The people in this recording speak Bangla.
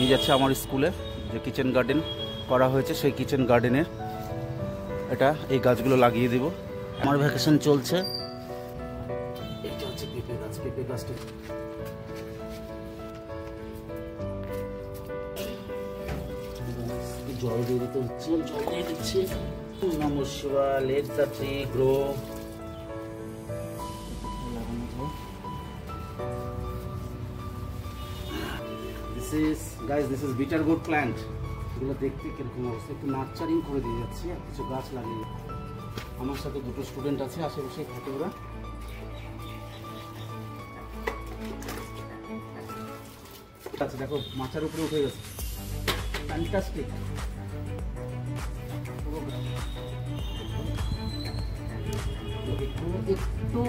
নিয়ে যাচ্ছে আমার স্কুলে, যে কিচেন গার্ডেন করা হয়েছে সেই কিচেন গার্ডেনের এটা এই গাছগুলো লাগিয়ে দেব। আমার ভ্যাকেশন চলছে। এটা হচ্ছে পেঁপে গাছ, পেঁপে গাছটা জল দিয়ে দিতে হচ্ছে, জল দিয়ে দিচ্ছি। নমস্কার, let the tree grow. This is bitter gourd plant. এগুলো দেখতে কিরকম অবস্থা, একটু নার্চারিং করে দিয়ে যাচ্ছি আর কিছু গাছ লাগিয়ে। আমার সাথে দুটো স্টুডেন্ট আছে, আশেপাশেই থাকে ওরা। আচ্ছা দেখো মাচার উপরে উঠে গেছে, ফ্যান্টাস্টিক। একটু